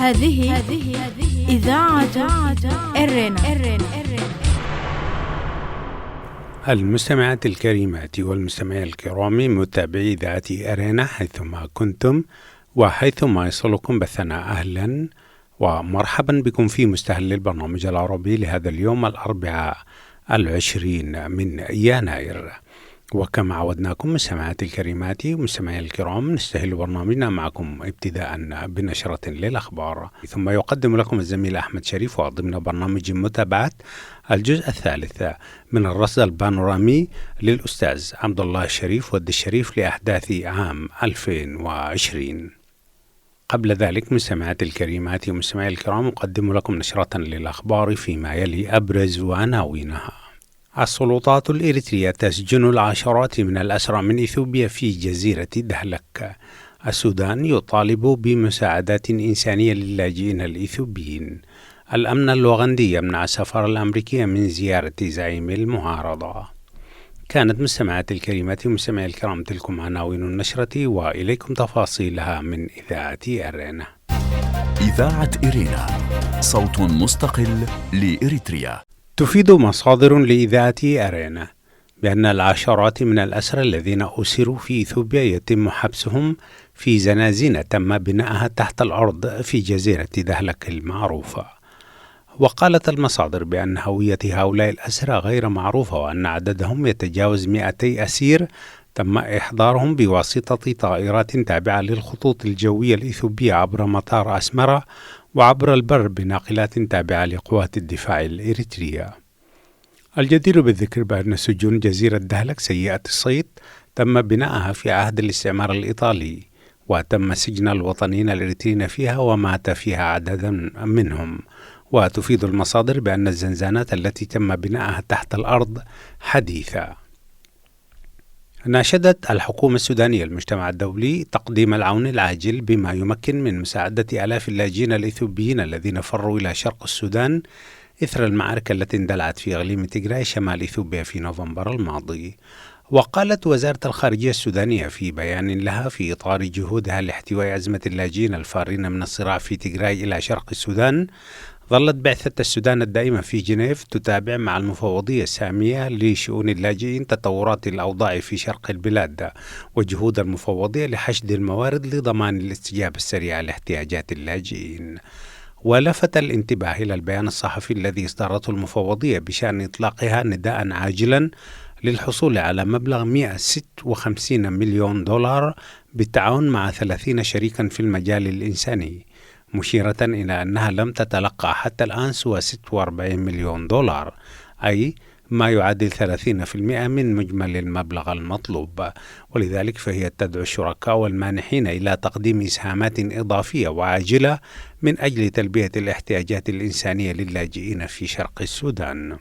هذه إذاعة إرنا. المستمعات الكريمات والمستمعين الكرام متابعي إذاعة أرينا حيثما كنتم وحيثما يصلكم بثنا، أهلا ومرحبا بكم في مستهل البرنامج العربي لهذا اليوم الأربعاء 20 من يناير. وكما عودناكم مستمعات الكريمات ومستمعين الكرام، نستهل برنامجنا معكم ابتداء بنشرة للأخبار، ثم يقدم لكم الزميل أحمد شريف وضمن برنامج متابعة الجزء الثالث من الرصد البانورامي للأستاذ عبد الله الشريف ود الشريف لأحداث عام 2020. قبل ذلك مستمعات الكريمات ومستمعي الكرام، أقدم لكم نشرة للأخبار فيما يلي أبرز عناوينها. السلطات الإريترية تسجن العشرات من الأسرى من إثيوبيا في جزيرة دهلك. السودان يطالب بمساعدات إنسانية للاجئين الإثيوبيين. الأمن الأوغندي يمنع السفارة الأمريكية من زيارة زعيم المعارضة. كانت مستمعات الكريمات ومستمعي الكرام تلكم عناوين النشرة، وإليكم تفاصيلها من إذاعة إرينا. إذاعة إرينا، صوت مستقل لإريتريا. تفيد مصادر لإذاعة أرينا بأن العشرات من الأسرى الذين أسروا في إثيوبيا يتم حبسهم في زنازين تم بناءها تحت الأرض في جزيرة دهلك المعروفة. وقالت المصادر بأن هوية هؤلاء الأسرى غير معروفة، وأن عددهم يتجاوز 200 أسير تم إحضارهم بواسطة طائرات تابعة للخطوط الجوية الإثيوبية عبر مطار أسمرة، وعبر البر بناقلات تابعة لقوات الدفاع الإريترية. الجدير بالذكر بأن سجون جزيرة دهلك سيئة الصيت تم بناءها في عهد الاستعمار الإيطالي، وتم سجن الوطنيين الإريتريين فيها ومات فيها عدد منهم. وتفيد المصادر بأن الزنزانات التي تم بناءها تحت الأرض حديثة. ناشدت الحكومة السودانية المجتمع الدولي تقديم العون العاجل بما يمكن من مساعدة آلاف اللاجئين الإثيوبيين الذين فروا إلى شرق السودان إثر المعارك التي اندلعت في إقليم تيغراي شمال إثيوبيا في نوفمبر الماضي. وقالت وزارة الخارجية السودانية في بيان لها في إطار جهودها لاحتواء أزمة اللاجئين الفارين من الصراع في تيغراي إلى شرق السودان، ظلت بعثة السودان الدائمة في جنيف تتابع مع المفوضية السامية لشؤون اللاجئين تطورات الأوضاع في شرق البلاد، وجهود المفوضية لحشد الموارد لضمان الاستجابة السريعة لاحتياجات اللاجئين. ولفت الانتباه إلى البيان الصحفي الذي اصدرته المفوضية بشأن إطلاقها نداء عاجلا للحصول على مبلغ 156 مليون دولار بالتعاون مع 30 شريكا في المجال الإنساني، مشيرة إلى أنها لم تتلقى حتى الآن سوى 46 مليون دولار، أي ما يعادل 30% من مجمل المبلغ المطلوب. ولذلك فهي تدعو الشركاء والمانحين إلى تقديم إسهامات إضافية وعاجلة من أجل تلبية الاحتياجات الإنسانية للاجئين في شرق السودان.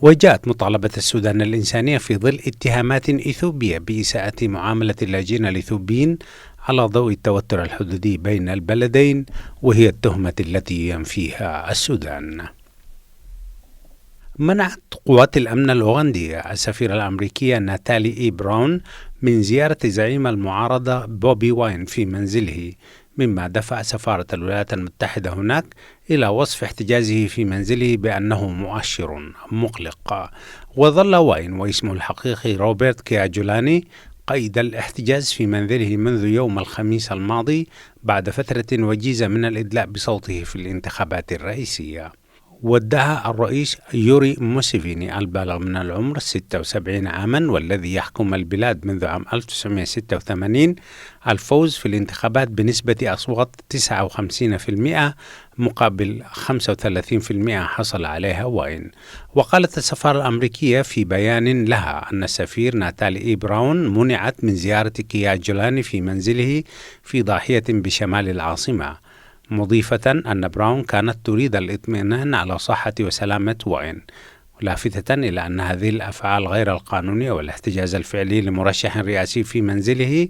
وجاءت مطالبة السودان الإنسانية في ظل اتهامات إثيوبية بإساءة معاملة اللاجئين الإثيوبيين على ضوء التوتر الحدودي بين البلدين، وهي التهمة التي ينفيها السودان. منعت قوات الأمن الأوغندية السفيرة الأمريكية ناتالي إي براون من زيارة زعيم المعارضة بوبي واين في منزله، مما دفع سفارة الولايات المتحدة هناك إلى وصف احتجازه في منزله بأنه مؤشر مقلق. وظل واين واسمه الحقيقي روبرت كياجولاني قيد الاحتجاز في منزله منذ يوم الخميس الماضي بعد فترة وجيزة من الإدلاء بصوته في الانتخابات الرئيسية. وادعى الرئيس يوري موسيفيني البالغ من العمر 76 عاما والذي يحكم البلاد منذ عام 1986 الفوز في الانتخابات بنسبة أصوات 59% مقابل 35% حصل عليها واين. وقالت السفارة الأمريكية في بيان لها أن السفير ناتالي إي براون منعت من زيارة كياجولاني في منزله في ضاحية بشمال العاصمة، مضيفة أن براون كانت تريد الاطمئنان على صحة وسلامة واين، لافتة إلى أن هذه الأفعال غير القانونية والاحتجاز الفعلي لمرشح رئاسي في منزله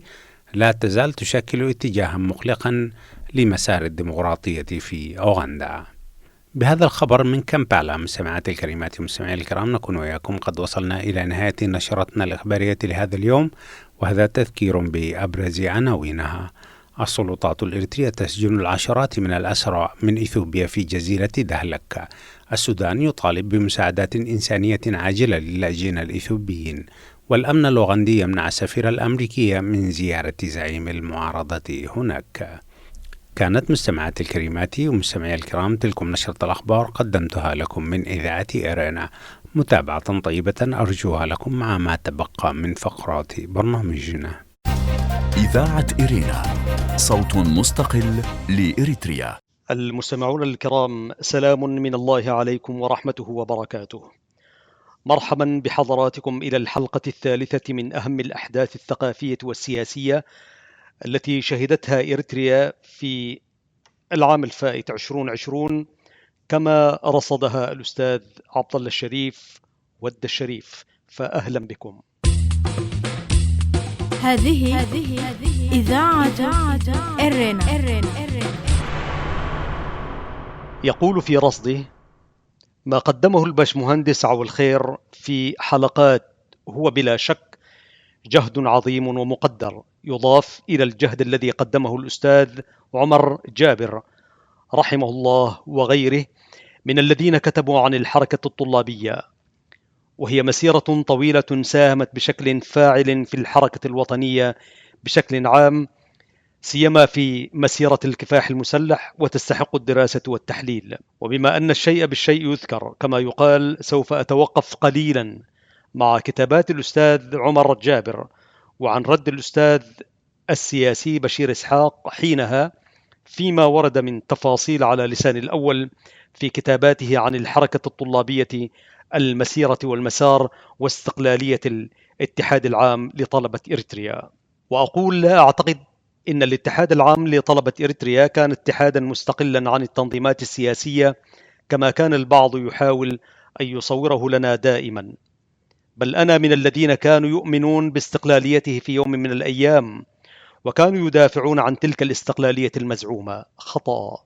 لا تزال تشكل اتجاها مقلقا لمسار الديمقراطية في أوغندا. بهذا الخبر من كامبالا مستمعات الكريمات ومستمعي الكرام، نكون وياكم قد وصلنا إلى نهاية نشرتنا الإخبارية لهذا اليوم، وهذا تذكير بأبرز عناوينها. السلطات الإريترية تسجن العشرات من الأسرى من إثيوبيا في جزيرة دهلك. السودان يطالب بمساعدات إنسانية عاجلة للاجئين الإثيوبيين. والأمن الأوغندي يمنع السفيرة الأمريكية من زيارة زعيم المعارضة هناك. كانت مستمعاتي الكريمات ومستمعي الكرام تلكم نشرة الأخبار قدمتها لكم من إذاعة إيرينا. متابعة طيبة أرجوها لكم مع ما تبقى من فقرات برنامجنا. إذاعة إيرينا، صوت مستقل لإريتريا. المستمعون الكرام، سلام من الله عليكم ورحمته وبركاته. مرحبا بحضراتكم إلى الحلقة الثالثة من أهم الأحداث الثقافية والسياسية التي شهدتها إريتريا في العام الفائت 2020 كما رصدها الأستاذ عبد الله الشريف ود الشريف، فأهلا بكم. هذه إذاعة إيرينا. يقول في رصده: ما قدمه الباشمهندس عو الخير في حلقات هو بلا شك جهد عظيم ومقدر، يضاف إلى الجهد الذي قدمه الأستاذ عمر جابر رحمه الله وغيره من الذين كتبوا عن الحركة الطلابية، وهي مسيرة طويلة ساهمت بشكل فاعل في الحركة الوطنية بشكل عام، سيما في مسيرة الكفاح المسلح، وتستحق الدراسة والتحليل. وبما أن الشيء بالشيء يذكر كما يقال، سوف أتوقف قليلا مع كتابات الأستاذ عمر جابر وعن رد الأستاذ السياسي بشير إسحاق حينها فيما ورد من تفاصيل على لسان الأول في كتاباته عن الحركة الطلابية، المسيرة والمسار، واستقلالية الاتحاد العام لطلبة إريتريا. وأقول لا أعتقد إن الاتحاد العام لطلبة إريتريا كان اتحادا مستقلا عن التنظيمات السياسية كما كان البعض يحاول أن يصوره لنا دائما، بل أنا من الذين كانوا يؤمنون باستقلاليته في يوم من الأيام، وكانوا يدافعون عن تلك الاستقلالية المزعومة خطأ،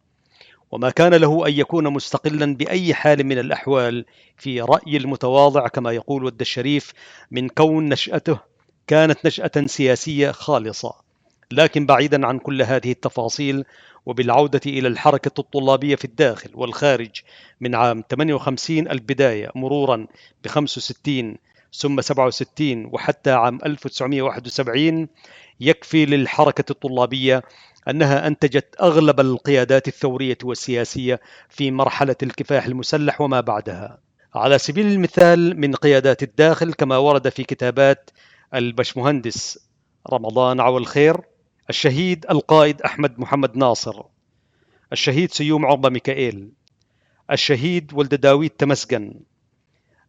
وما كان له أن يكون مستقلا بأي حال من الأحوال في رأي المتواضع كما يقول ود الشريف، من كون نشأته كانت نشأة سياسية خالصة. لكن بعيدا عن كل هذه التفاصيل، وبالعودة إلى الحركة الطلابية في الداخل والخارج من عام 58 البداية مرورا ب 65 ثم 67 وحتى عام 1971، يكفي للحركة الطلابية أنها أنتجت أغلب القيادات الثورية والسياسية في مرحلة الكفاح المسلح وما بعدها. على سبيل المثال من قيادات الداخل كما ورد في كتابات الباشمهندس رمضان عو الخير، الشهيد القائد أحمد محمد ناصر، الشهيد سيوم عربة ميكائيل، الشهيد ولد داويد تمسجن،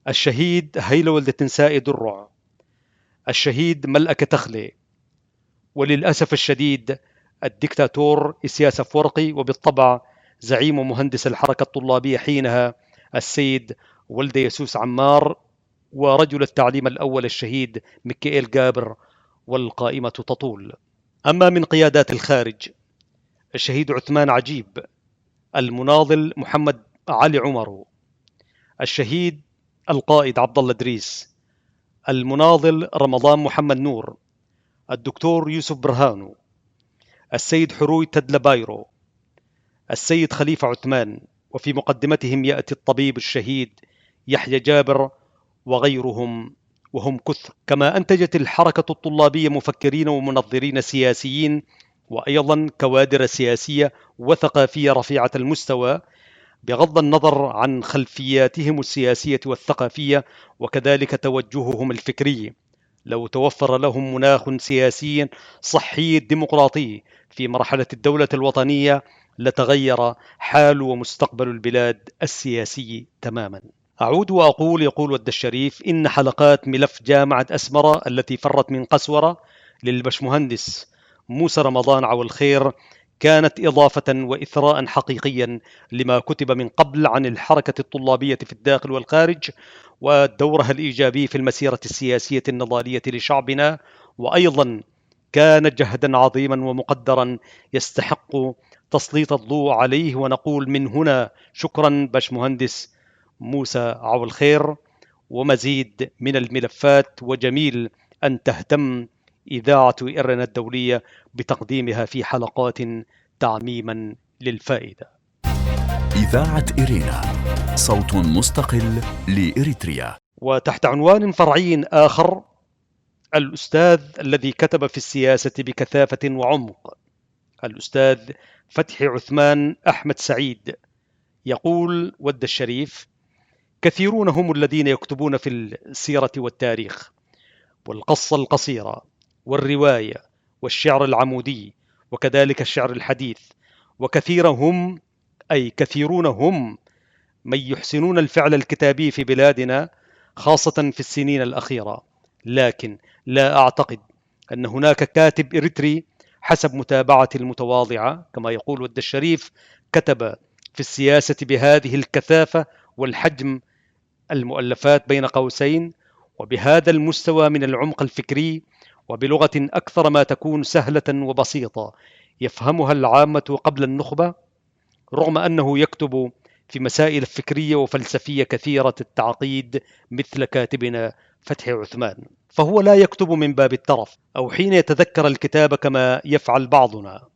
الشهيد هيلة ولد تنسائي درع، الشهيد ملأكة تخلي، وللأسف الشديد الدكتاتور إسياس أفورقي، وبالطبع زعيم ومهندس الحركة الطلابية حينها السيد ولد يسوس عمار، ورجل التعليم الأول الشهيد ميكائيل جابر، والقائمة تطول. أما من قيادات الخارج، الشهيد عثمان عجيب، المناضل محمد علي عمر، الشهيد القائد عبد الله إدريس، المناضل رمضان محمد نور، الدكتور يوسف برهانو، السيد حروي تدلبايرو، السيد خليفة عثمان، وفي مقدمتهم يأتي الطبيب الشهيد يحيى جابر وغيرهم وهم كثر. كما أنتجت الحركة الطلابية مفكرين ومنظرين سياسيين، وأيضا كوادر سياسية وثقافية رفيعة المستوى بغض النظر عن خلفياتهم السياسية والثقافية، وكذلك توجههم الفكري. لو توفر لهم مناخ سياسي صحي ديمقراطي في مرحلة الدولة الوطنية لتغير حال ومستقبل البلاد السياسي تماما. أعود وأقول، يقول ود الشريف، إن حلقات ملف جامعة أسمرة التي فرت من قسورة للبشمهندس موسى رمضان عو الخير كانت إضافة وإثراء حقيقيا لما كتب من قبل عن الحركة الطلابية في الداخل والخارج ودورها الإيجابي في المسيرة السياسية النضالية لشعبنا، وأيضا كان جهدا عظيما ومقدرا يستحق تسليط الضوء عليه. ونقول من هنا شكرا باشمهندس موسى عو الخير. ومزيد من الملفات، وجميل أن تهتم إذاعة إرنا الدولية بتقديمها في حلقات تعميما للفائدة. إذاعة إرينا، صوت مستقل لإريتريا. وتحت عنوان فرعي آخر، الأستاذ الذي كتب في السياسة بكثافة وعمق، الأستاذ فتحي عثمان أحمد سعيد، يقول ود الشريف: كثيرون هم الذين يكتبون في السيرة والتاريخ والقصة القصيرة والرواية والشعر العمودي وكذلك الشعر الحديث، كثيرون هم من يحسنون الفعل الكتابي في بلادنا خاصة في السنين الأخيرة، لكن لا أعتقد أن هناك كاتب إريتري حسب متابعتي المتواضعة كما يقول ود الشريف كتب في السياسة بهذه الكثافة والحجم المؤلفات بين قوسين وبهذا المستوى من العمق الفكري وبلغة أكثر ما تكون سهلة وبسيطة يفهمها العامة قبل النخبة، رغم أنه يكتب في مسائل فكرية وفلسفية كثيرة التعقيد مثل كاتبنا فتحي عثمان. فهو لا يكتب من باب الترف أو حين يتذكر الكتاب كما يفعل بعضنا،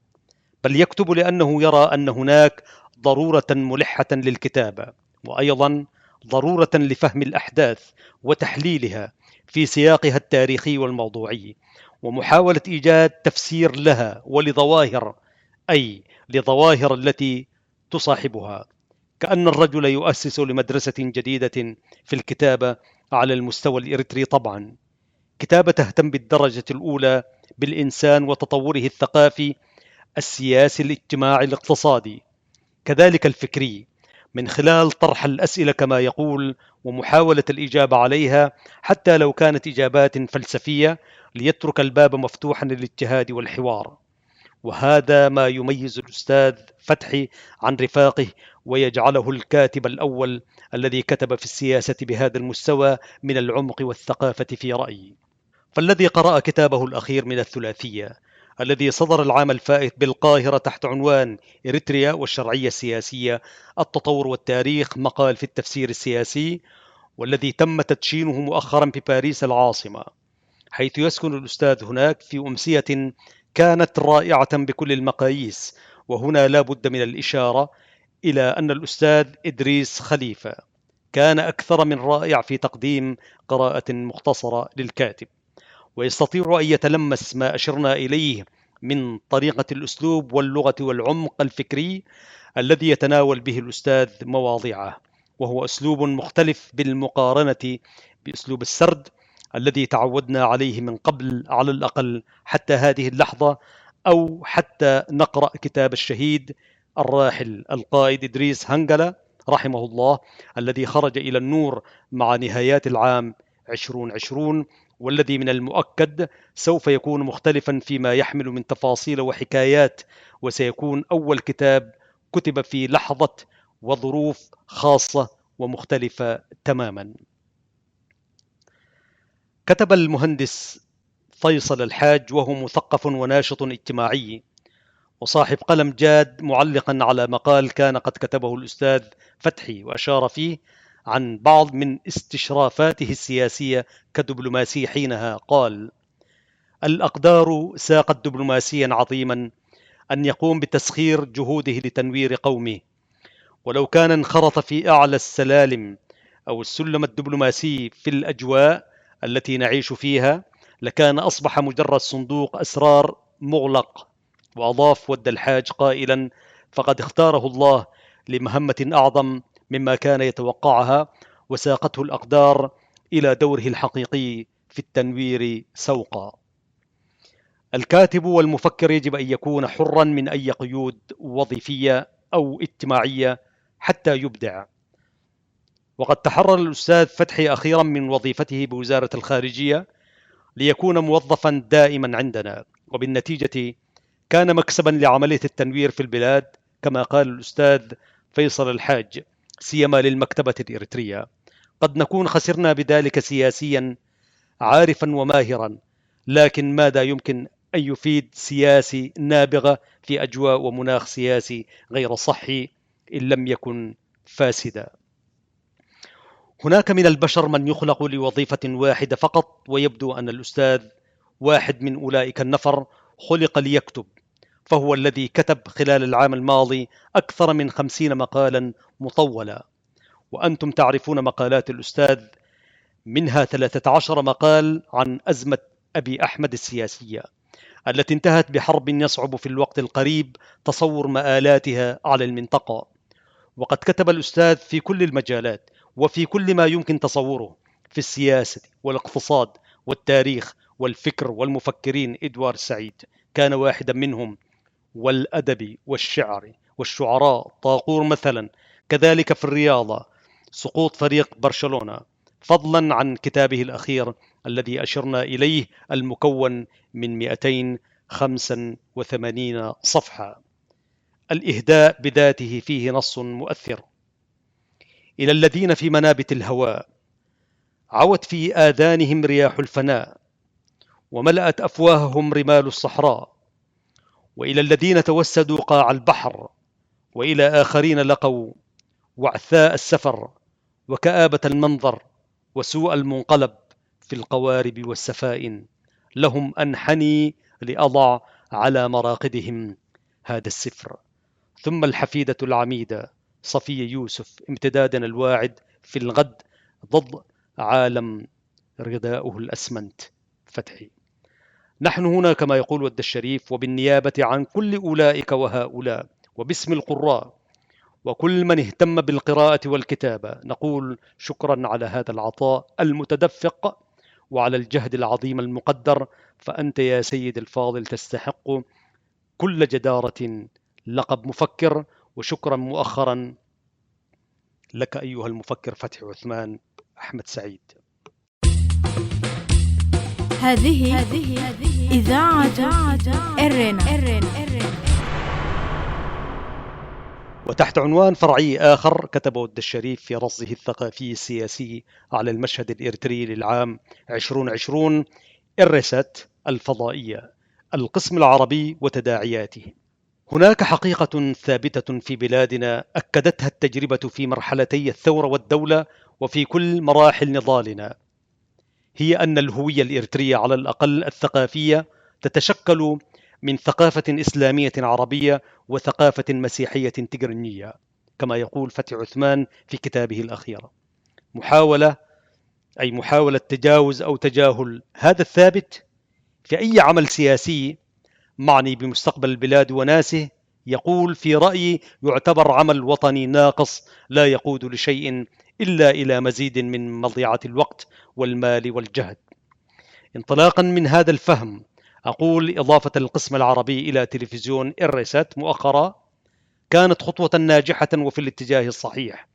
بل يكتب لأنه يرى أن هناك ضرورة ملحة للكتابة، وأيضا ضرورة لفهم الأحداث وتحليلها في سياقها التاريخي والموضوعي، ومحاولة إيجاد تفسير لها ولظواهر، أي لظواهر التي تصاحبها، كأن الرجل يؤسس لمدرسة جديدة في الكتابة على المستوى الإريتري. طبعا كتابة تهتم بالدرجة الأولى بالإنسان وتطوره الثقافي السياسي الاجتماعي الاقتصادي كذلك الفكري، من خلال طرح الأسئلة كما يقول ومحاولة الإجابة عليها حتى لو كانت إجابات فلسفية، ليترك الباب مفتوحا للاجتهاد والحوار. وهذا ما يميز الأستاذ فتحي عن رفاقه ويجعله الكاتب الأول الذي كتب في السياسة بهذا المستوى من العمق والثقافة في رأيي. فالذي قرأ كتابه الأخير من الثلاثية الذي صدر العام الفائت بالقاهرة تحت عنوان إريتريا والشرعية السياسية، التطور والتاريخ، مقال في التفسير السياسي، والذي تم تدشينه مؤخرا بباريس العاصمة، حيث يسكن الأستاذ هناك في أمسية كانت رائعة بكل المقاييس. وهنا لا بد من الإشارة إلى أن الأستاذ إدريس خليفة كان أكثر من رائع في تقديم قراءة مختصرة للكاتب، ويستطيع أن يتلمس ما أشرنا إليه من طريقة الأسلوب واللغة والعمق الفكري الذي يتناول به الأستاذ مواضيعه، وهو أسلوب مختلف بالمقارنة بأسلوب السرد الذي تعودنا عليه من قبل على الأقل حتى هذه اللحظة، أو حتى نقرأ كتاب الشهيد الراحل القائد إدريس هنجلة رحمه الله الذي خرج إلى النور مع نهايات العام 2020، والذي من المؤكد سوف يكون مختلفا فيما يحمل من تفاصيل وحكايات، وسيكون أول كتاب كتب في لحظة وظروف خاصة ومختلفة تماما. كتب المهندس فيصل الحاج وهو مثقف وناشط اجتماعي وصاحب قلم جاد معلقا على مقال كان قد كتبه الأستاذ فتحي وأشار فيه عن بعض من استشرافاته السياسية كدبلوماسي. حينها قال: الأقدار ساقت دبلوماسيا عظيما أن يقوم بتسخير جهوده لتنوير قومه، ولو كان انخرط في أعلى السلالم أو السلم الدبلوماسي في الأجواء التي نعيش فيها لكان أصبح مجرد صندوق أسرار مغلق. وأضاف ود الحاج قائلا: فقد اختاره الله لمهمة أعظم مما كان يتوقعها، وساقته الأقدار إلى دوره الحقيقي في التنوير سوقا. الكاتب والمفكر يجب أن يكون حرا من أي قيود وظيفية أو اجتماعية حتى يبدع. وقد تحرر الأستاذ فتحي أخيرا من وظيفته بوزارة الخارجية ليكون موظفا دائما عندنا، وبالنتيجة كان مكسبا لعملية التنوير في البلاد كما قال الأستاذ فيصل الحاج، سيما للمكتبة الإريترية. قد نكون خسرنا بذلك سياسيا عارفا وماهرا، لكن ماذا يمكن أن يفيد سياسي نابغة في أجواء ومناخ سياسي غير صحي إن لم يكن فاسدا؟ هناك من البشر من يخلق لوظيفة واحدة فقط، ويبدو أن الأستاذ واحد من أولئك النفر خلق ليكتب، فهو الذي كتب خلال العام الماضي أكثر من 50 مقالا مطولة، وأنتم تعرفون مقالات الأستاذ، منها 13 مقال عن أزمة أبي أحمد السياسية التي انتهت بحرب يصعب في الوقت القريب تصور مآلاتها على المنطقة. وقد كتب الأستاذ في كل المجالات وفي كل ما يمكن تصوره، في السياسة والاقتصاد والتاريخ والفكر والمفكرين. إدوارد سعيد كان واحدا منهم، والأدب والشعر والشعراء، طاقور مثلا. كذلك في الرياضة سقوط فريق برشلونة، فضلا عن كتابه الأخير الذي أشرنا إليه المكون من 285 صفحة. الإهداء بذاته فيه نص مؤثر: إلى الذين في منابت الهواء عوت في آذانهم رياح الفناء، وملأت أفواههم رمال الصحراء، وإلى الذين توسدوا قاع البحر، وإلى آخرين لقوا وعثاء السفر وكآبة المنظر وسوء المنقلب في القوارب والسفائن، لهم أنحني لأضع على مراقدهم هذا السفر. ثم الحفيدة العميدة صفية يوسف، امتدادنا الواعد في الغد ضد عالم رداؤه الأسمنت فتحي. نحن هنا كما يقول ود الشريف، وبالنيابة عن كل أولئك وهؤلاء، وباسم القراء وكل من اهتم بالقراءة والكتابة، نقول شكرا على هذا العطاء المتدفق وعلى الجهد العظيم المقدر. فأنت يا سيد الفاضل تستحق كل جدارة لقب مفكر. وشكرا مؤخرا لك أيها المفكر فتحي عثمان أحمد سعيد. هذه إذاعة إرنا. وتحت عنوان فرعي آخر كتب ود الشريف في رصده الثقافي السياسي على المشهد الإريتري للعام 2020: إرست الفضائية، القسم العربي وتداعياته. هناك حقيقة ثابتة في بلادنا أكدتها التجربة في مرحلتي الثورة والدولة وفي كل مراحل نضالنا، هي أن الهوية الإريترية على الأقل الثقافية تتشكل من ثقافة إسلامية عربية وثقافة مسيحية تجرينية، كما يقول فتحي عثمان في كتابه الأخير. محاولة تجاوز أو تجاهل هذا الثابت في أي عمل سياسي معني بمستقبل البلاد وناسه، يقول في رأيي يعتبر عمل وطني ناقص لا يقود لشيء إلا إلى مزيد من مضيعة الوقت والمال والجهد. انطلاقا من هذا الفهم أقول إضافة القسم العربي إلى تلفزيون إرست مؤخرا كانت خطوة ناجحة وفي الاتجاه الصحيح،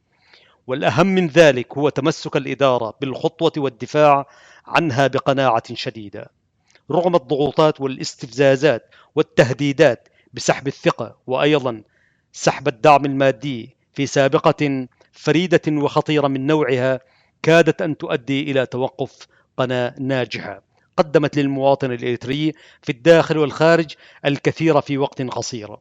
والأهم من ذلك هو تمسك الإدارة بالخطوة والدفاع عنها بقناعة شديدة رغم الضغوطات والاستفزازات والتهديدات بسحب الثقة وأيضا سحب الدعم المادي في سابقة فريدة وخطيرة من نوعها كادت أن تؤدي إلى توقف قناة ناجحة قدمت للمواطن الإريتري في الداخل والخارج الكثير في وقت قصير.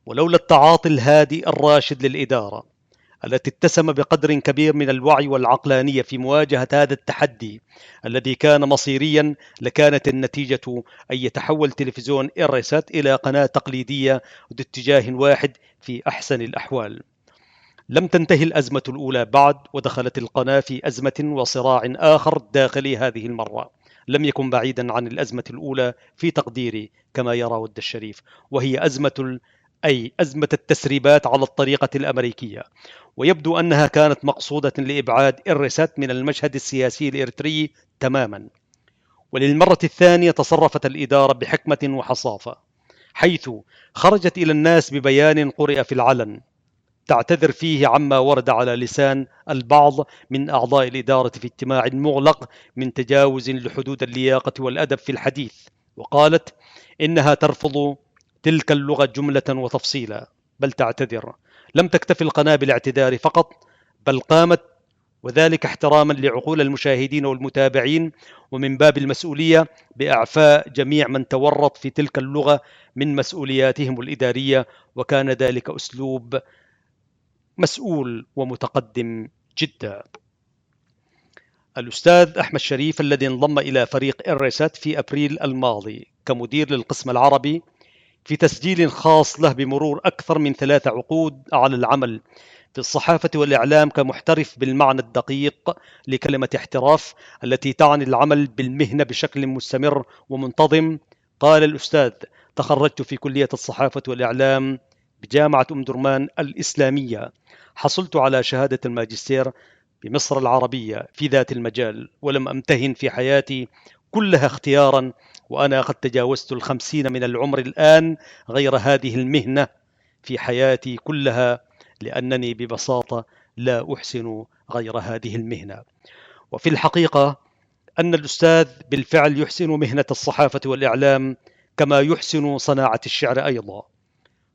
ولولا التعاطي الهادئ الراشد للإدارة التي اتسم بقدر كبير من الوعي والعقلانية في مواجهة هذا التحدي الذي كان مصيريا، لكانت النتيجة أن يتحول تلفزيون إرست إلى قناة تقليدية باتجاه واحد في أحسن الأحوال. لم تنتهي الأزمة الأولى بعد، ودخلت القناة في أزمة وصراع آخر داخلي هذه المرة لم يكن بعيدا عن الأزمة الأولى في تقديري كما يرى ود الشريف، وهي أزمة التسريبات على الطريقة الأمريكية. ويبدو أنها كانت مقصودة لإبعاد إرست من المشهد السياسي الإريتري تماما. وللمرة الثانية تصرفت الإدارة بحكمة وحصافة، حيث خرجت إلى الناس ببيان قرئ في العلن تعتذر فيه عما ورد على لسان البعض من أعضاء الإدارة في اجتماع مغلق من تجاوز لحدود اللياقة والأدب في الحديث، وقالت إنها ترفض تلك اللغة جملة وتفصيلا، بل تعتذر. لم تكتفي القناة بالاعتذار فقط، بل قامت، وذلك احتراما لعقول المشاهدين والمتابعين ومن باب المسؤولية، بإعفاء جميع من تورط في تلك اللغة من مسؤولياتهم الإدارية، وكان ذلك أسلوب مسؤول ومتقدم جدا. الأستاذ أحمد شريف الذي انضم إلى فريق إرسات في أبريل الماضي كمدير للقسم العربي في تسجيل خاص له بمرور أكثر من 3 عقود على العمل في الصحافة والإعلام كمحترف بالمعنى الدقيق لكلمة احتراف التي تعني العمل بالمهنة بشكل مستمر ومنتظم. قال الأستاذ: تخرجت في كلية الصحافة والإعلام بجامعة أم درمان الإسلامية، حصلت على شهادة الماجستير بمصر العربية في ذات المجال، ولم أمتهن في حياتي كلها اختيارا وأنا قد تجاوزت 50 من العمر الآن غير هذه المهنة في حياتي كلها، لأنني ببساطة لا أحسن غير هذه المهنة. وفي الحقيقة أن الأستاذ بالفعل يحسن مهنة الصحافة والإعلام كما يحسن صناعة الشعر أيضا،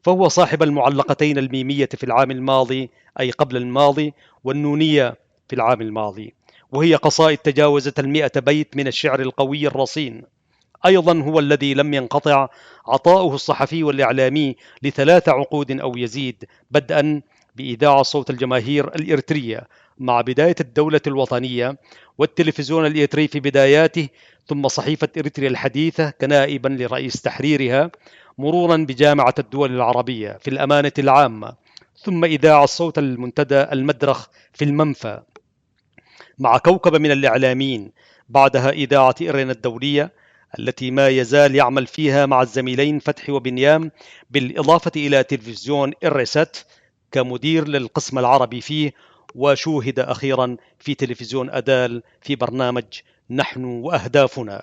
فهو صاحب المعلقتين الميمية في العام الماضي أي قبل الماضي، والنونية في العام الماضي، وهي قصائد تجاوزت 100 بيت من الشعر القوي الرصين. أيضا هو الذي لم ينقطع عطاؤه الصحفي والإعلامي ل3 عقود أو يزيد، بدءا بإذاعة صوت الجماهير الإريترية مع بداية الدولة الوطنية، والتلفزيون الإريتري في بداياته، ثم صحيفة إريتريا الحديثة كنائبا لرئيس تحريرها، مرورا بجامعة الدول العربية في الأمانة العامة، ثم إذاعة صوت المنتدى المدرخ في المنفى مع كوكب من الإعلاميين، بعدها إذاعة إرنا الدولية التي ما يزال يعمل فيها مع الزميلين فتحي وبنيام، بالإضافة إلى تلفزيون إرسات كمدير للقسم العربي فيه، وشوهد أخيرا في تلفزيون أدال في برنامج نحن وأهدافنا.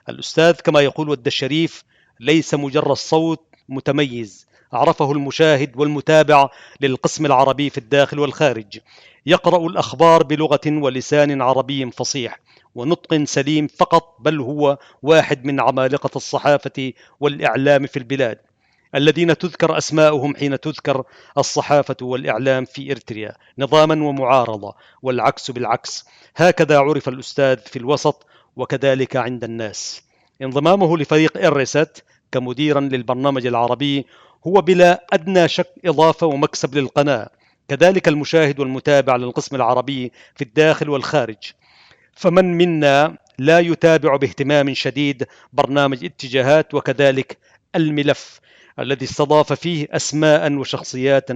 الأستاذ كما يقول ود الشريف ليس مجرد صوت متميز عرفه المشاهد والمتابع للقسم العربي في الداخل والخارج، يقرأ الأخبار بلغة ولسان عربي فصيح ونطق سليم فقط، بل هو واحد من عمالقة الصحافة والإعلام في البلاد الذين تذكر أسماؤهم حين تذكر الصحافة والإعلام في إريتريا نظاما ومعارضة، والعكس بالعكس. هكذا عرف الأستاذ في الوسط وكذلك عند الناس. انضمامه لفريق إرسات كمديرا للبرنامج العربي هو بلا أدنى شك إضافة ومكسب للقناة، كذلك المشاهد والمتابع للقسم العربي في الداخل والخارج. فمن منا لا يتابع باهتمام شديد برنامج اتجاهات وكذلك الملف الذي استضاف فيه أسماء وشخصيات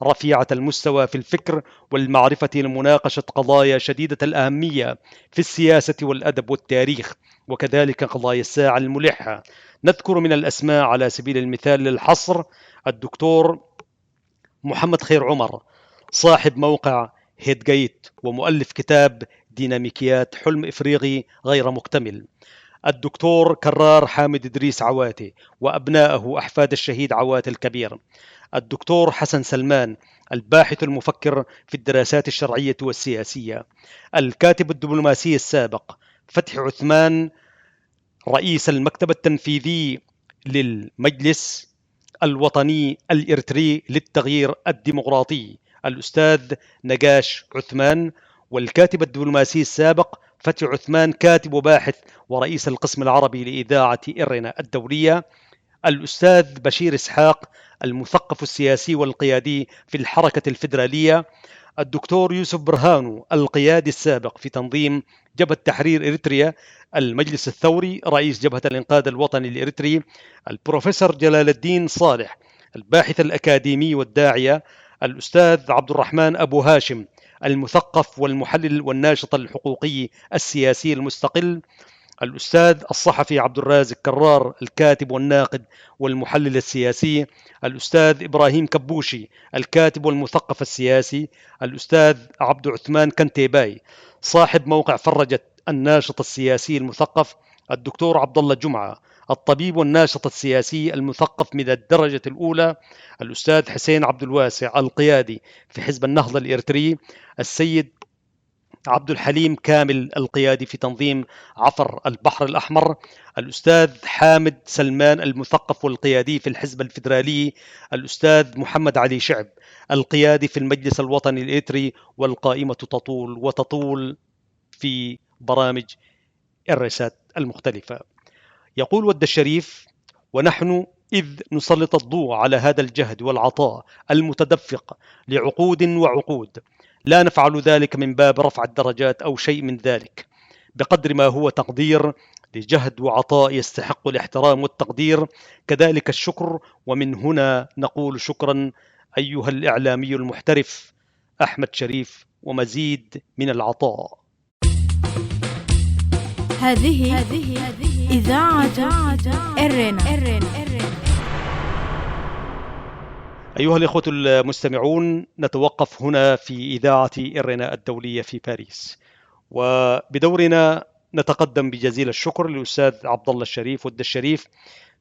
رفيعة المستوى في الفكر والمعرفة لمناقشة قضايا شديدة الأهمية في السياسة والأدب والتاريخ، وكذلك قضايا الساعة الملحة. نذكر من الأسماء على سبيل المثال للحصر الدكتور محمد خير عمر، صاحب موقع هيدجيت ومؤلف كتاب ديناميكيات حلم إفريقي غير مكتمل، الدكتور كرار حامد إدريس عواتي وأبنائه أحفاد الشهيد عواتي الكبير، الدكتور حسن سلمان الباحث المفكر في الدراسات الشرعية والسياسية، الكاتب الدبلوماسي السابق فتحي عثمان رئيس المكتب التنفيذي للمجلس الوطني الإريتري للتغيير الديمقراطي الأستاذ نجاش عثمان، والكاتب الدبلوماسي السابق فتحي عثمان كاتب وباحث ورئيس القسم العربي لإذاعة إرنا الدولية، الأستاذ بشير إسحاق المثقف السياسي والقيادي في الحركة الفيدرالية، الدكتور يوسف برهانو القيادي السابق في تنظيم جبهة تحرير إريتريا المجلس الثوري رئيس جبهة الإنقاذ الوطني الإريتري، البروفيسور جلال الدين صالح الباحث الأكاديمي والداعية، الأستاذ عبد الرحمن أبو هاشم المثقف والمحلل والناشط الحقوقي السياسي المستقل، الأستاذ الصحفي عبد الرازق كرار الكاتب والناقد والمحلل السياسي، الأستاذ إبراهيم كبوشي الكاتب والمثقف السياسي، الأستاذ عبد عثمان كنتيباي صاحب موقع فرجت الناشط السياسي المثقف، الدكتور عبد الله جمعة الطبيب والناشط السياسي المثقف من الدرجة الأولى، الأستاذ حسين عبد الواسع القيادي في حزب النهضة الإريتري، السيد عبد الحليم كامل القيادي في تنظيم عفر البحر الأحمر، الأستاذ حامد سلمان المثقف والقيادي في الحزب الفيدرالي، الأستاذ محمد علي شعب القيادي في المجلس الوطني الإريتري، والقائمة تطول وتطول في برامج الرئاسات المختلفة. يقول ود الشريف: ونحن إذ نسلط الضوء على هذا الجهد والعطاء المتدفق لعقود وعقود لا نفعل ذلك من باب رفع الدرجات أو شيء من ذلك، بقدر ما هو تقدير لجهد وعطاء يستحق الاحترام والتقدير، كذلك الشكر. ومن هنا نقول شكرا أيها الإعلامي المحترف أحمد شريف، ومزيد من العطاء. هذه إذاعة إرنا. أيها الإخوة المستمعون، نتوقف هنا في إذاعة إرنا الدولية في باريس، وبدورنا نتقدم بجزيل الشكر للأستاذ عبد الله الشريف ود الشريف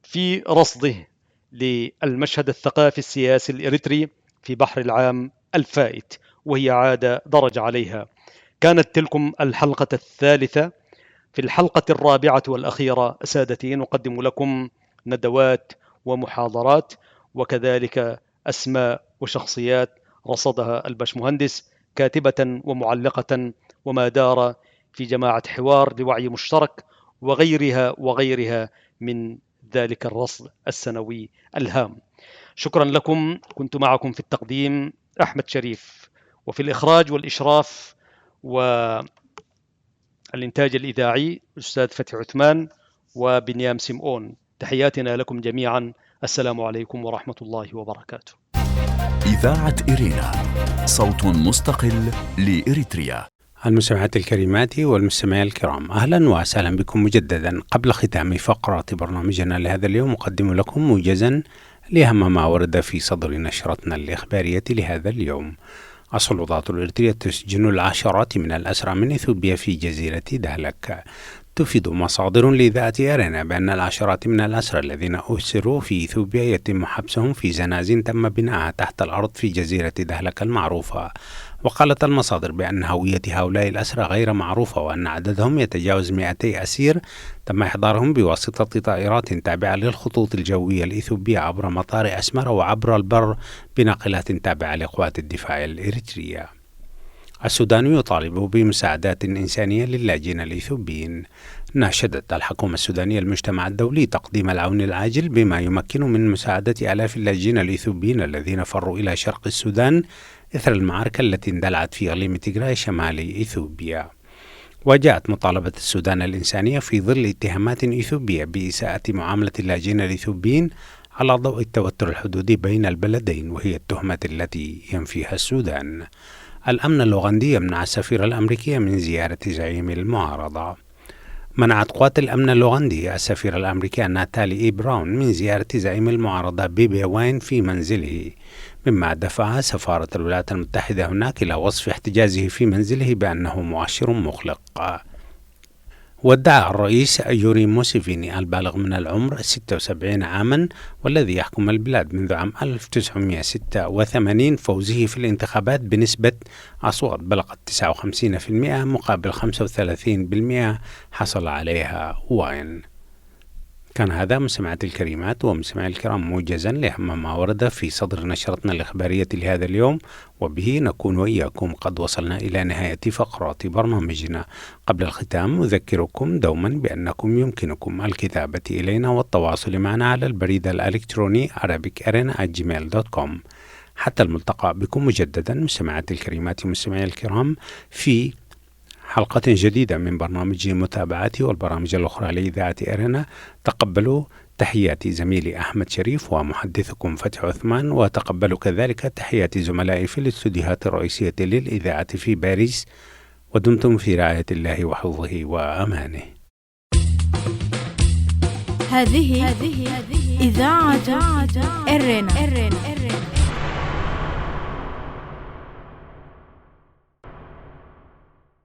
في رصده للمشهد الثقافي السياسي الإريتري في بحر العام الفائت، وهي عادة درج عليها. كانت تلكم الحلقة الثالثة. في الحلقة الرابعة والأخيرة سادتي نقدم لكم ندوات ومحاضرات، وكذلك أسماء وشخصيات رصدها الباشمهندس كاتبة ومعلقة، وما دار في جماعة حوار لوعي مشترك وغيرها من ذلك الرصد السنوي الهام. شكرا لكم. كنت معكم في التقديم أحمد شريف، وفي الإخراج والإشراف والإنتاج الإذاعي أستاذ فتحي عثمان وبنيام سمعون. تحياتنا لكم جميعا. السلام عليكم ورحمة الله وبركاته. إذاعة إرينا، صوت مستقل لإريتريا. المستمعات الكريمات والمستمعين الكرام، أهلا وسهلا بكم مجددا. قبل ختام فقرة برنامجنا لهذا اليوم أقدم لكم موجزا لأهم ما ورد في صدر نشرتنا الإخبارية لهذا اليوم. السلطات الإريترية تسجن العشرات من الأسرى من إثيوبيا في جزيرة دهلك. تفيد مصادر لإذاعة إرنا بأن العشرات من الأسرى الذين أسروا في إثيوبيا يتم حبسهم في زنازين تم بناءها تحت الأرض في جزيرة دهلك المعروفة. وقالت المصادر بأن هوية هؤلاء الأسرى غير معروفة، وأن عددهم يتجاوز 200 أسير تم إحضارهم بواسطة طائرات تابعة للخطوط الجوية الإثيوبية عبر مطار أسمرة وعبر البر بناقلات تابعة لقوات الدفاع الإريترية. السودان يطالب بمساعدات إنسانية للاجئين الإثيوبيين. ناشدت الحكومة السودانية المجتمع الدولي تقديم العون العاجل بما يمكن من مساعدة آلاف اللاجئين الإثيوبيين الذين فروا إلى شرق السودان إثر المعركة التي اندلعت في إقليم تيغراي شمالي إثيوبيا. وجاءت مطالبة السودان الإنسانية في ظل اتهامات إثيوبية بإساءة معاملة اللاجئين الإثيوبيين على ضوء التوتر الحدودي بين البلدين، وهي التهمة التي ينفيها السودان. الأمن الأوغندي يمنع السفير الأمريكي من زيارة زعيم المعارضة. منعت قوات الأمن الأوغندي السفير الأمريكي ناتالي إي براون من زيارة زعيم المعارضة بيبي واين في منزله، مما دفع سفارة الولايات المتحدة هناك إلى وصف احتجازه في منزله بأنه مؤشر مقلق. وادعى الرئيس يوري موسيفيني البالغ من العمر 76 عاما والذي يحكم البلاد منذ عام 1986 فوزه في الانتخابات بنسبة أصوات بلغت 59% مقابل 35% حصل عليها واين. كان هذا مستمعاتي الكريمات ومستمعي الكرام موجزا لأهم ما ورد في صدر نشرتنا الإخبارية لهذا اليوم، وبه نكون وإياكم قد وصلنا إلى نهاية فقرات برنامجنا. قبل الختام أذكركم دوما بأنكم يمكنكم الكتابة إلينا والتواصل معنا على البريد الإلكتروني arabic@gmail.com. حتى الملتقى بكم مجددا مستمعاتي الكريمات ومستمعي الكرام في حلقة جديدة من برنامج متابعتي والبرامج الأخرى لإذاعة إرنا. تقبلوا تحيات زميلي أحمد شريف ومحدثكم فتح عثمان، وتقبلوا كذلك تحيات زملائي في الاستوديوهات الرئيسية للإذاعة في باريس، ودمتم في رعاية الله وحفظه وأمانه. هذه إذاعة إرنا.